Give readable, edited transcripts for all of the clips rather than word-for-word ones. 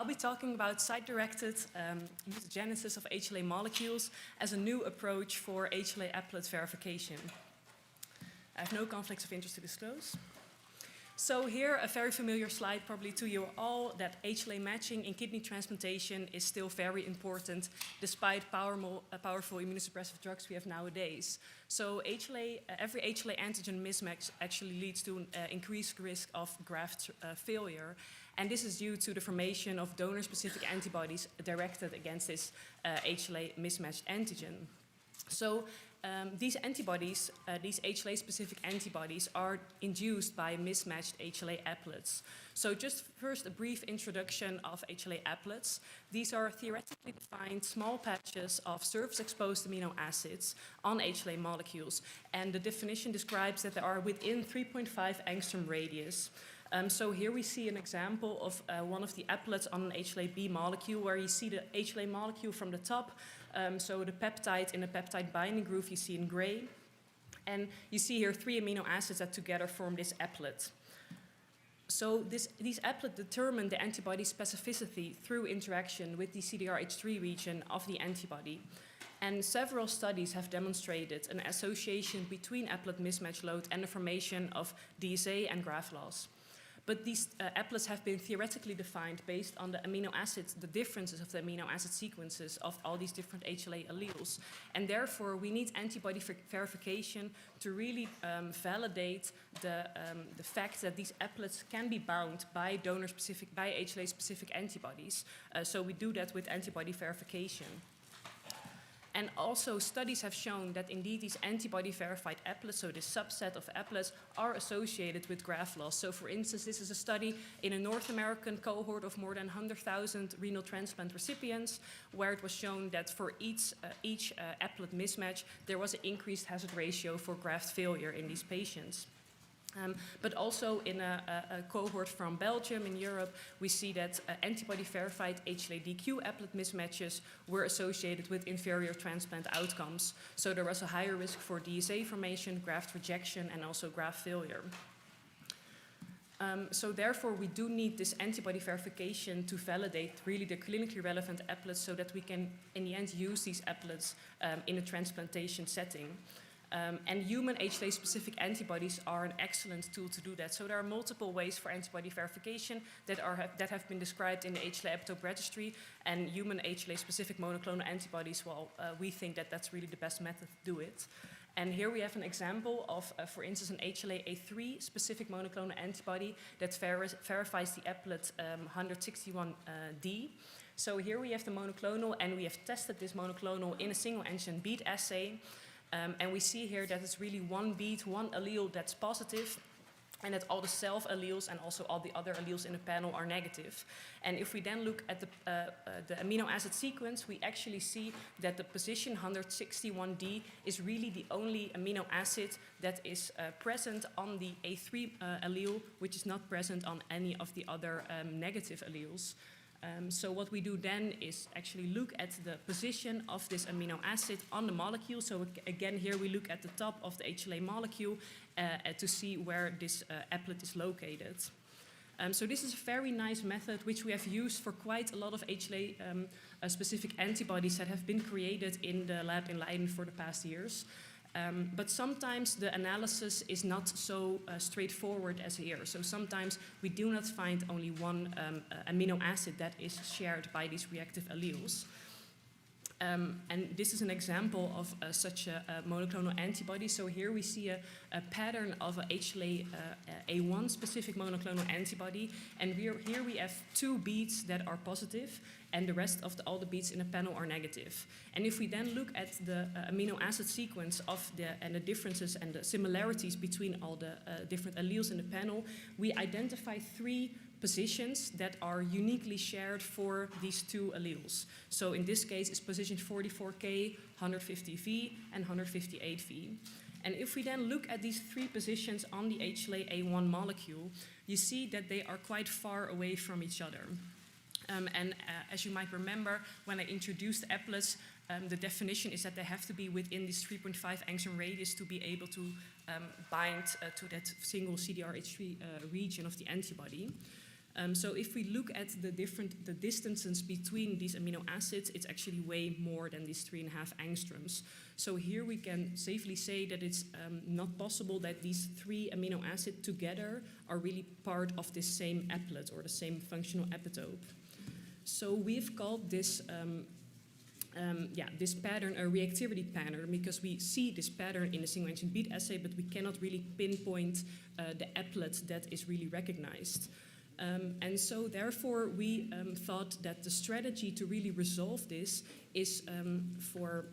I'll be talking about site-directed mutagenesis of HLA molecules as a new approach for HLA Eplet verification. I have no conflicts of interest to disclose. So here, a very familiar slide probably to you all, that HLA matching in kidney transplantation is still very important despite powerful immunosuppressive drugs we have nowadays. So every HLA antigen mismatch actually leads to an increased risk of graft failure. And this is due to the formation of donor-specific antibodies directed against this HLA mismatched antigen. So these antibodies, these HLA-specific antibodies, are induced by mismatched HLA Eplets. So just first a brief introduction of HLA Eplets. These are theoretically defined small patches of surface-exposed amino acids on HLA molecules. And the definition describes that they are within 3.5 angstrom radius. So here we see an example of one of the Eplets on an HLA-B molecule, where you see the HLA molecule from the top. So the peptide in the peptide binding groove you see in gray. And you see here 3 amino acids that together form this Eplet. So these Eplet determine the antibody specificity through interaction with the CDRH3 region of the antibody. And several studies have demonstrated an association between Eplet mismatch load and the formation of DSA and graft loss. But these Eplets have been theoretically defined based on the amino acids, the differences of the amino acid sequences of all these different HLA alleles. And therefore, we need antibody verification to really validate the fact that these Eplets can be bound by by HLA-specific antibodies. So we do that with antibody verification. And also, studies have shown that indeed these antibody-verified Eplets, so this subset of Eplets, are associated with graft loss. So for instance, this is a study in a North American cohort of more than 100,000 renal transplant recipients, where it was shown that for each Eplet mismatch, there was an increased hazard ratio for graft failure in these patients. But also in a cohort from Belgium in Europe, we see that antibody-verified HLA-DQ Eplet mismatches were associated with inferior transplant outcomes. So there was a higher risk for DSA formation, graft rejection, and also graft failure. So therefore, we do need this antibody verification to validate really the clinically relevant Eplets so that we can, in the end, use these Eplets in a transplantation setting. And human HLA-specific antibodies are an excellent tool to do that. So there are multiple ways for antibody verification that have been described in the HLA epitope registry. And human HLA-specific monoclonal antibodies, well, we think that that's really the best method to do it. And here we have an example of, for instance, an HLA-A3 specific monoclonal antibody that verifies the Eplet 161D. So here we have the monoclonal, and we have tested this monoclonal in a single antigen bead assay. And we see here that it's really one bead, one allele that's positive, and that all the self alleles and also all the other alleles in the panel are negative. And if we then look at the amino acid sequence, we actually see that the position 161D is really the only amino acid that is present on the A3 allele, which is not present on any of the other negative alleles. So what we do then is actually look at the position of this amino acid on the molecule. So again, here we look at the top of the HLA molecule to see where this Eplet is located. So this is a very nice method which we have used for quite a lot of HLA-specific antibodies that have been created in the lab in Leiden for the past years. But sometimes the analysis is not so straightforward as here. So sometimes we do not find only one amino acid that is shared by these reactive alleles. And this is an example of such a monoclonal antibody. So here we see a pattern of a HLA A1 specific monoclonal antibody. And here we have 2 beads that are positive, and the rest of all the beads in the panel are negative. And if we then look at the amino acid sequence of the differences and the similarities between all the different alleles in the panel, we identify 3 positions that are uniquely shared for these 2 alleles. So in this case, it's position 44K, 150V, and 158V. And if we then look at these 3 positions on the HLA-A1 molecule, you see that they are quite far away from each other. As you might remember, when I introduced Eplets, the definition is that they have to be within this 3.5 angstrom radius to be able to bind to that single CDRH3 region of the antibody. So if we look at the distances between these amino acids, it's actually way more than these 3.5 angstroms. So here we can safely say that it's not possible that these 3 amino acids together are really part of this same applet or the same functional epitope. So we've called this this pattern a reactivity pattern, because we see this pattern in the single-ancient bead assay, but we cannot really pinpoint the applet that is really recognized. And so therefore we thought that the strategy to really resolve this is for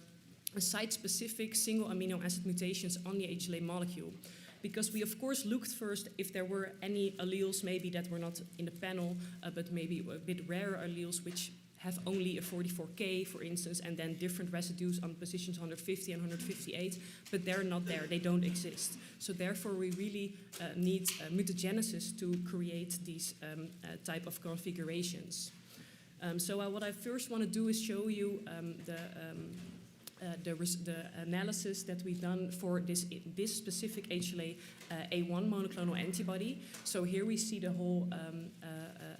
a site-specific single amino acid mutations on the HLA molecule. Because we of course looked first if there were any alleles maybe that were not in the panel, but maybe a bit rarer alleles which have only a 44K, for instance, and then different residues on positions 150 and 158, but they're not there, they don't exist. So therefore we really need mutagenesis to create these type of configurations. So what I first want to do is show you the analysis that we've done for this specific HLA A1 monoclonal antibody. So here we see the whole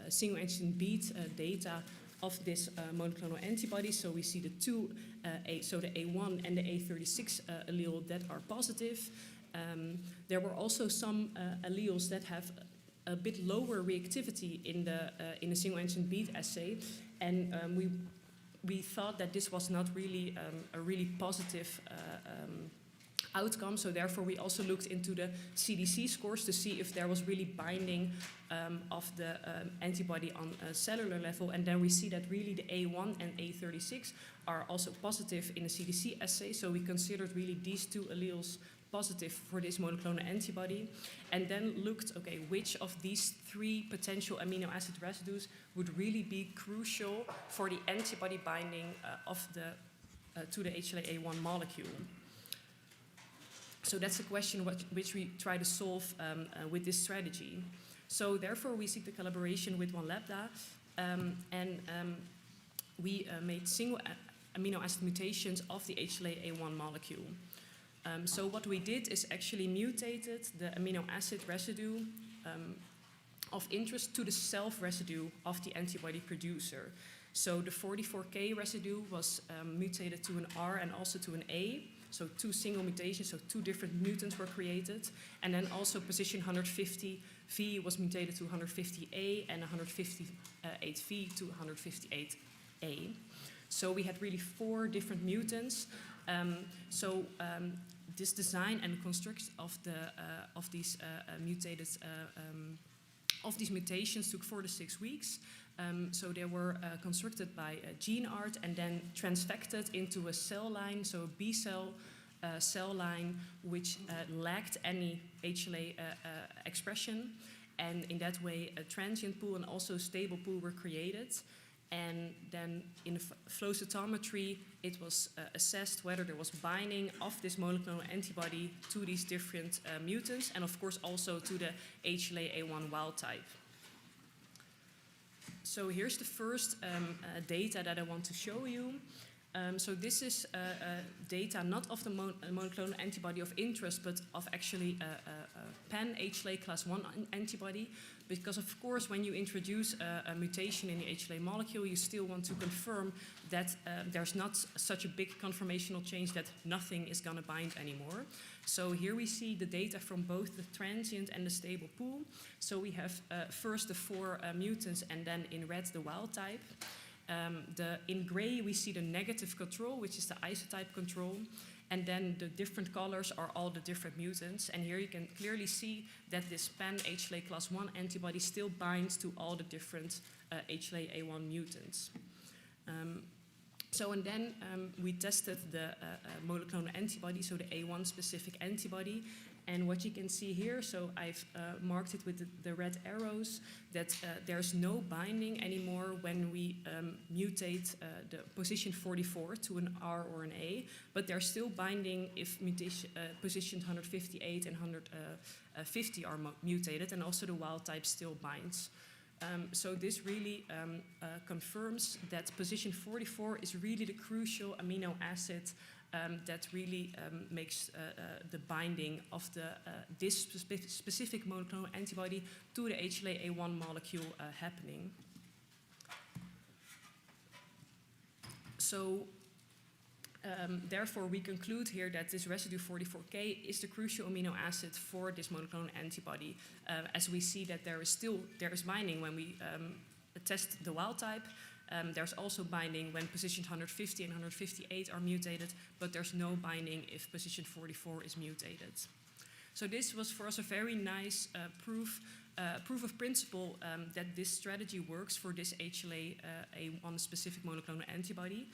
single ancient bead data of this monoclonal antibody. So we see the two, so the A1 and the A36 allele that are positive. There were also some alleles that have a bit lower reactivity in the single ancient bead assay, and we thought that this was not really a really positive outcome. So therefore we also looked into the CDC scores to see if there was really binding of the antibody on a cellular level, and then we see that really the A1 and A36 are also positive in the CDC assay. So we considered really these two alleles positive for this monoclonal antibody, and then looked, okay, which of these 3 potential amino acid residues would really be crucial for the antibody binding to the HLA-A1 molecule. So that's a question which we try to solve with this strategy. So therefore we seek the collaboration with One Lambda, and we made single amino acid mutations of the HLA-A1 molecule. So what we did is actually mutated the amino acid residue of interest to the self residue of the antibody producer. So the 44K residue was mutated to an R and also to an A. So 2 single mutations, so 2 different mutants were created. And then also position 150V was mutated to 150A and 158V to 158A. So we had really 4 different mutants. This design and construct of these mutations took 4 to 6 weeks. So they were constructed by gene art and then transfected into a cell line, so a B cell cell line, which lacked any HLA expression. And in that way, a transient pool and also a stable pool were created. And then in flow cytometry, it was assessed whether there was binding of this monoclonal antibody to these different mutants, and of course also to the HLA-A1 wild type. So here's the first data that I want to show you. So this is data not of the monoclonal antibody of interest, but of actually a pan-HLA class 1 antibody. Because of course, when you introduce a mutation in the HLA molecule, you still want to confirm that there's not such a big conformational change that nothing is going to bind anymore. So here we see the data from both the transient and the stable pool. So we have first the 4 mutants, and then in red the wild type. In gray, we see the negative control, which is the isotype control. And then the different colors are all the different mutants. And here you can clearly see that this pan-HLA class 1 antibody still binds to all the different HLA-A1 mutants. And then we tested the monoclonal antibody, so the A1 specific antibody. And what you can see here, so I've marked it with the red arrows, that there's no binding anymore when we mutate the position 44 to an R or an A, but there's still binding if positions 158 and 150 are mutated, and also the wild type still binds. So this really confirms that position 44 is really the crucial amino acid that really makes the binding of this specific monoclonal antibody to the HLA-A1 molecule happening. So therefore, we conclude here that this residue 44K is the crucial amino acid for this monoclonal antibody, as we see that there is binding when we test the wild type. There's also binding when positions 150 and 158 are mutated, but there's no binding if position 44 is mutated. So this was for us a very nice proof of principle that this strategy works for this HLA-A1 specific monoclonal antibody.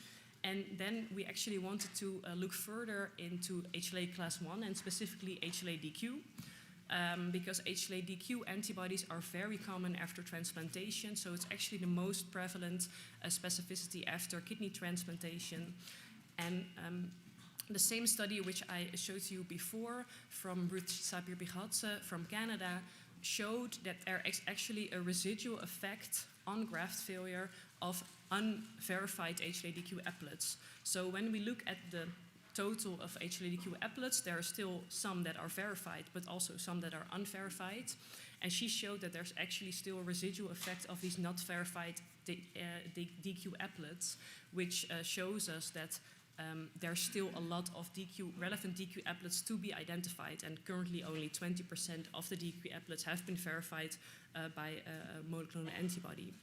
And then we actually wanted to look further into HLA class 1 and specifically HLA-DQ. Because HLA-DQ antibodies are very common after transplantation, so it's actually the most prevalent specificity after kidney transplantation. And the same study which I showed you before from Ruth Sapir-Bigatse from Canada showed that there is actually a residual effect on graft failure of unverified HLA-DQ eplets. So when we look at the total of HLA-DQ eplets, there are still some that are verified, but also some that are unverified. And she showed that there's actually still a residual effect of these not verified DQ eplets, which shows us that there's still a lot of relevant DQ eplets to be identified, and currently only 20% of the DQ eplets have been verified by a monoclonal antibody.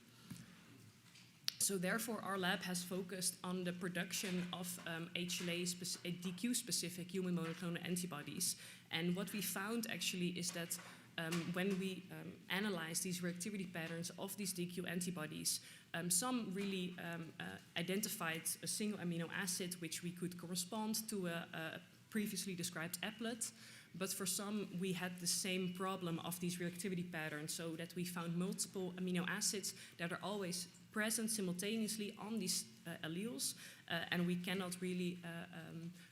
So therefore, our lab has focused on the production of DQ-specific human monoclonal antibodies. And what we found actually is that when we analyze these reactivity patterns of these DQ antibodies, some really identified a single amino acid which we could correspond to a previously described eplet. But for some, we had the same problem of these reactivity patterns, so that we found multiple amino acids that are always present simultaneously on these alleles, and we cannot really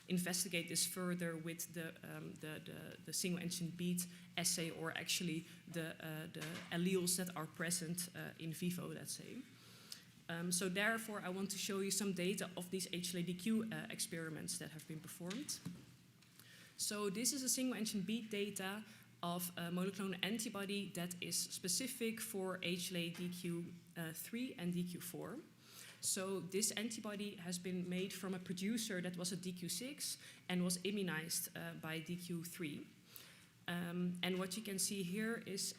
investigate this further with the single antigen bead assay, or actually the alleles that are present in vivo, let's say. So therefore, I want to show you some data of these HLA-DQ experiments that have been performed. So this is a single antigen bead data of a monoclonal antibody that is specific for HLA-DQ3 and DQ4. So this antibody has been made from a producer that was a DQ6 and was immunized by DQ3. And what you can see here is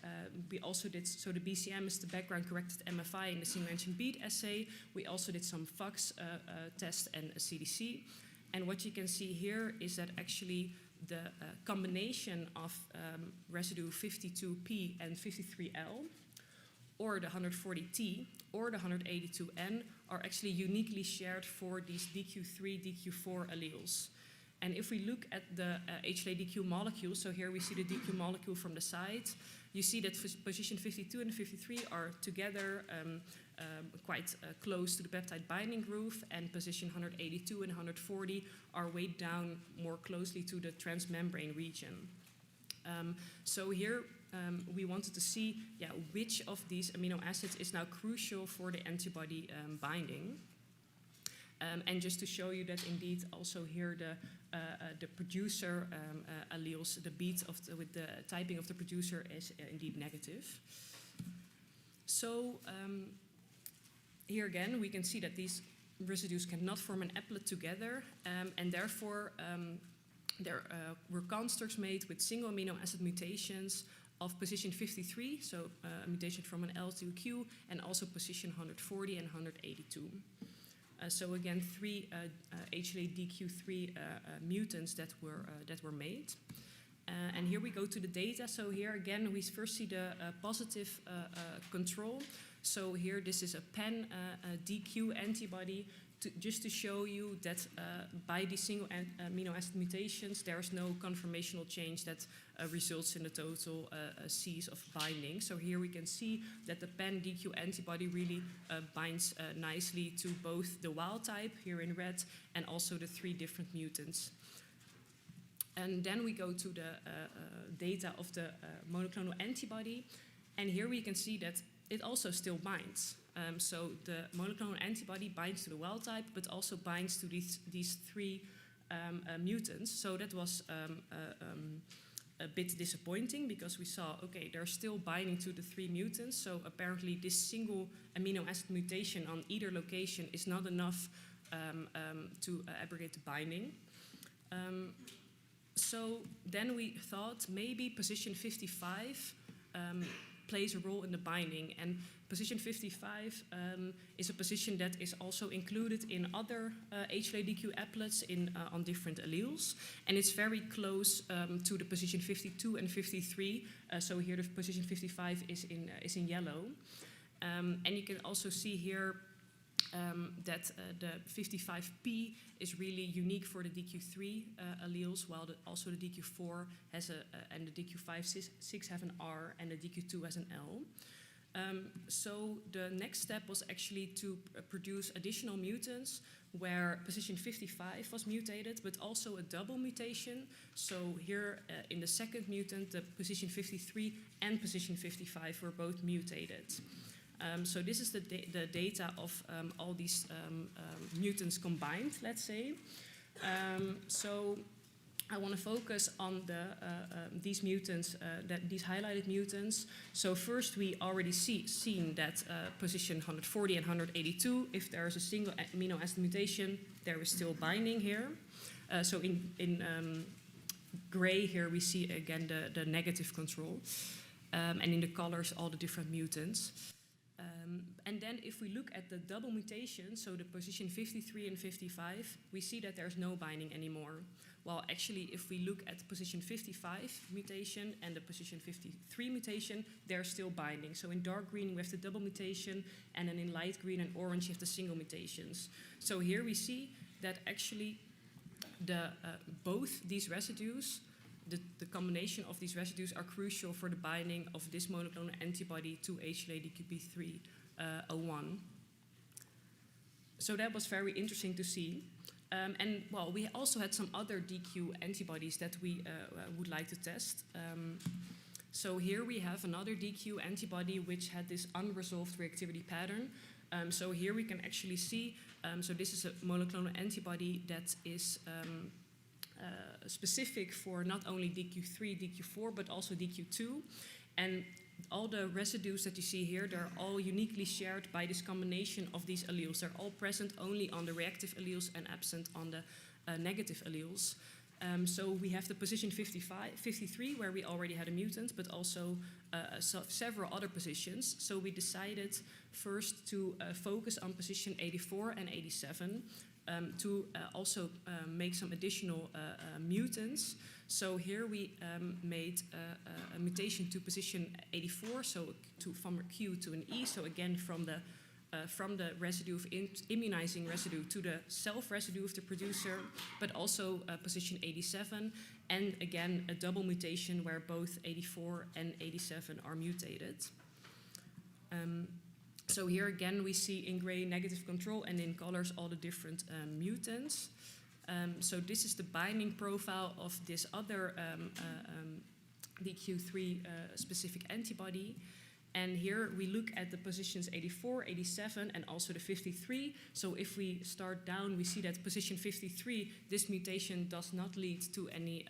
we also did, so the BCM is the background corrected MFI in the single antigen bead assay. We also did some FAX test and a CDC. And what you can see here is that actually the combination of residue 52P and 53L, or the 140T, or the 182N, are actually uniquely shared for these DQ3, DQ4 alleles. And if we look at the HLA-DQ molecule, so here we see the DQ molecule from the side, you see that position 52 and 53 are together quite close to the peptide binding groove, and position 182 and 140 are weighed down more closely to the transmembrane region. So here we wanted to see which of these amino acids is now crucial for the antibody binding. And just to show you that indeed also here the producer alleles, the beads with the typing of the producer is indeed negative. So here again we can see that these residues cannot form an eplet together, and therefore there were constructs made with single amino acid mutations of position 53, so a mutation from an L to a Q, and also position 140 and 182. So again, 3 HLA-DQ3 mutants that were made. And here we go to the data. So here again, we first see the positive control. So here this is a PEN DQ antibody, just to show you that by these single amino acid mutations, there is no conformational change that results in the total Cs of binding. So here we can see that the PEN DQ antibody really binds nicely to both the wild type, here in red, and also the 3 different mutants. And then we go to the data of the monoclonal antibody. And here we can see that it also still binds. So the monoclonal antibody binds to the wild type, but also binds to these three mutants. So that was a bit disappointing, because we saw, okay, they're still binding to the three mutants. So apparently this single amino acid mutation on either location is not enough to abrogate the binding. So then we thought maybe position 55 plays a role in the binding. And position 55 is a position that is also included in other HLA-DQ applets on different alleles. And it's very close to the position 52 and 53. So here the position 55 is in yellow. And you can also see here that the 55P is really unique for the DQ3 alleles, while also the DQ4 has and the DQ5-6 have an R, and the DQ2 has an L. So the next step was actually to produce additional mutants where position 55 was mutated, but also a double mutation. So here in the second mutant, the position 53 and position 55 were both mutated. So this is the data of all these mutants combined, let's say. So I want to focus on these mutants, these highlighted mutants. So first, we already seen that position 140 and 182, if there is a single amino acid mutation, there is still binding here. So in gray here, we see again the negative control. And in the colors, all the different mutants. And then if we look at the double mutation, so the position 53 and 55, we see that there's no binding anymore. While actually, if we look at the position 55 mutation and the position 53 mutation, they're still binding. So in dark green, we have the double mutation, and then in light green and orange, you have the single mutations. So here we see that actually both these residues, the combination of these residues are crucial for the binding of this monoclonal antibody to HLA-DQP3-01. So that was very interesting to see. And well, we also had some other DQ antibodies that we would like to test. So here we have another DQ antibody which had this unresolved reactivity pattern. So here we can actually see, so this is a monoclonal antibody that is specific for not only DQ3, DQ4, but also DQ2. And all the residues that you see here, they're all uniquely shared by this combination of these alleles. They're all present only on the reactive alleles and absent on the negative alleles. So we have the position 53, where we already had a mutant, but also several other positions. So we decided first to focus on position 84 and 87, to also make some additional mutants. So here we made a mutation to position 84, so from a Q to an E. So again, from the residue of immunizing residue to the self residue of the producer, but also position 87, and again a double mutation where both 84 and 87 are mutated. So here again we see in gray negative control, and in colors all the different mutants. So this is the binding profile of this other DQ3 specific antibody. And here we look at the positions 84, 87, and also the 53. So if we start down, we see that position 53, this mutation does not lead to any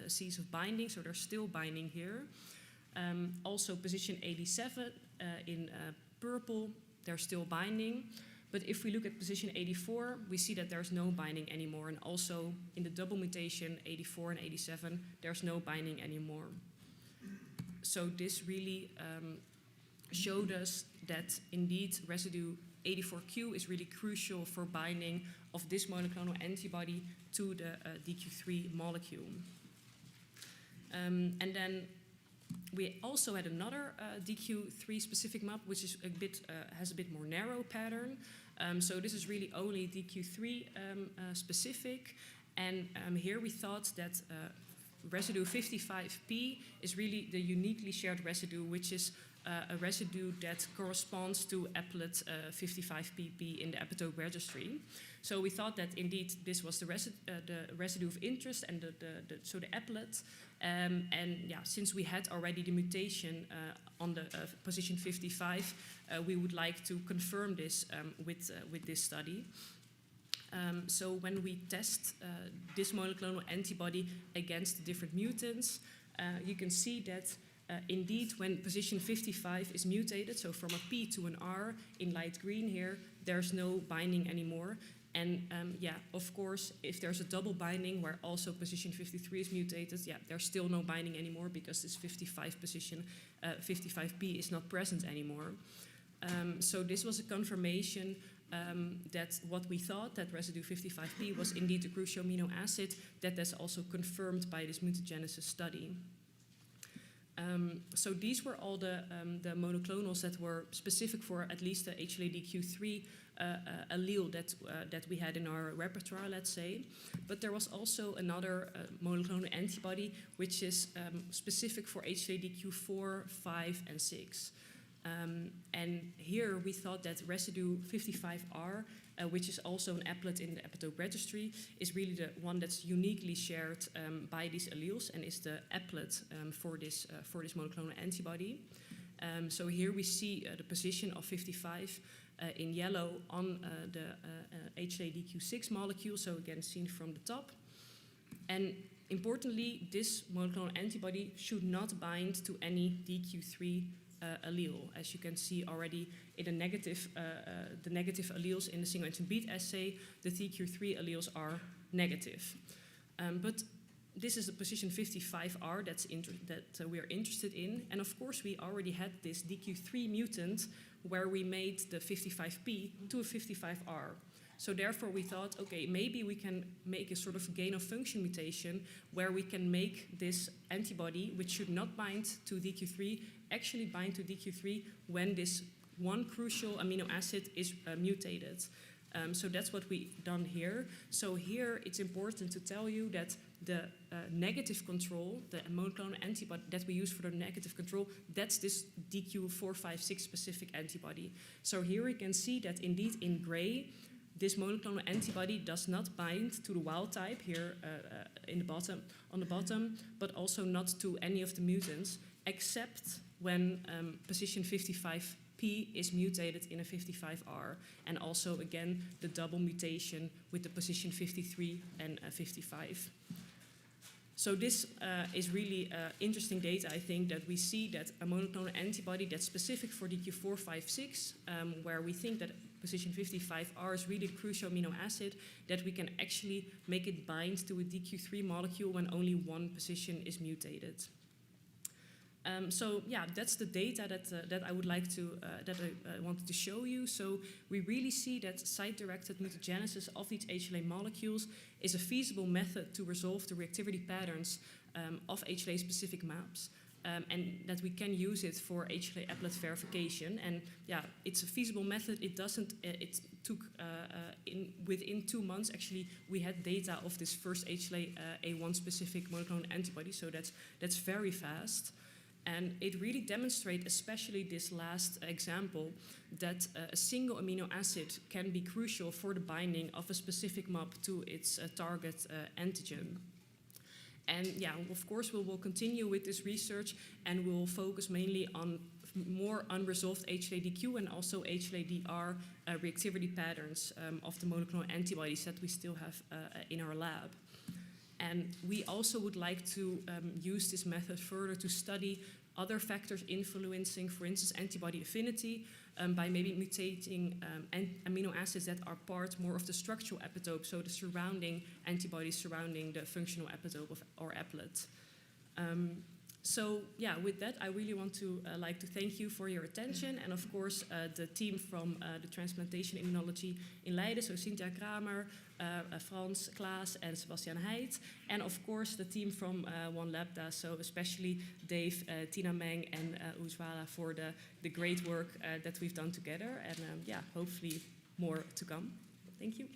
cease of binding, so they're still binding here. Also position 87 in purple, they're still binding. But if we look at position 84, we see that there's no binding anymore. And also in the double mutation 84 and 87, there's no binding anymore. So this really showed us that indeed residue 84Q is really crucial for binding of this monoclonal antibody to the DQ3 molecule. And then we also had another DQ3 specific map, which is has a bit more narrow pattern. So this is really only DQ3 specific. And here we thought that residue 55P is really the uniquely shared residue, which is a residue that corresponds to Eplet 55pp in the epitope registry. So we thought that indeed this was the residue of interest and so the Eplet. And yeah, since we had already the mutation on the position 55, we would like to confirm this with this study. So when we test this monoclonal antibody against the different mutants, you can see that indeed when position 55 is mutated, so from a P to an R in light green here, there's no binding anymore. And yeah, of course, if there's a double binding where also position 53 is mutated, yeah, there's still no binding anymore because this 55 position, 55P is not present anymore. So this was a confirmation that what we thought, that residue 55P was indeed a crucial amino acid, that's also confirmed by this mutagenesis study. So these were all the monoclonals that were specific for at least the HLA-DQ3 allele that we had in our repertoire, let's say. But there was also another monoclonal antibody which is specific for HLA-DQ4, 5, and 6. And here we thought that residue 55R, which is also an Eplet in the epitope registry, is really the one that's uniquely shared by these alleles and is the Eplet for this monoclonal antibody. So here we see the position of 55 in yellow on the HLA-DQ6 molecule, so again seen from the top. And importantly, this monoclonal antibody should not bind to any DQ3 allele. As you can see already in the negative alleles in the single agent beat assay, the DQ3 alleles are negative. But this is the position 55R that we are interested in. And of course, we already had this DQ3 mutant where we made the 55P to a 55R. So therefore we thought, okay, maybe we can make a sort of gain of function mutation where we can make this antibody, which should not bind to DQ3, actually bind to DQ3 when this one crucial amino acid is mutated. So that's what we've done here. So here it's important to tell you that the negative control, the monoclonal antibody that we use for the negative control, that's this DQ456 specific antibody. So here we can see that indeed in gray, this monoclonal antibody does not bind to the wild type here on the bottom, but also not to any of the mutants, except when position 55P is mutated in a 55R, and also again the double mutation with the position 53 and 55. So this is really interesting data, I think, that we see that a monoclonal antibody that's specific for DQ456, where we think that position 55R is really a crucial amino acid, that we can actually make it bind to a DQ3 molecule when only one position is mutated. So yeah, that's the data that I would like to that I wanted to show you. So we really see that site-directed mutagenesis of these HLA molecules is a feasible method to resolve the reactivity patterns of HLA-specific maps, and that we can use it for HLA Eplet verification. And yeah, it's a feasible method. It doesn't. It took within 2 months actually we had data of this first HLA A1 specific monoclonal antibody. So that's very fast. And it really demonstrates, especially this last example, that a single amino acid can be crucial for the binding of a specific map to its target antigen. And yeah, of course, we will continue with this research, and we will focus mainly on more unresolved HLA-DQ and also HLA-DR reactivity patterns of the monoclonal antibodies that we still have in our lab. And we also would like to use this method further to study other factors influencing, for instance, antibody affinity by maybe mutating amino acids that are part more of the structural epitope, so the surrounding antibodies surrounding the functional epitope of our Eplet. So yeah, with that, I really want to like to thank you for your attention, and of course the team from the transplantation immunology in Leiden, so Cynthia Kramer, Frans Klaas, and Sebastian Heid, and of course the team from One Labda, so especially Dave, Tina Meng, and Ujwala for the great work that we've done together, and yeah, hopefully more to come. Thank you.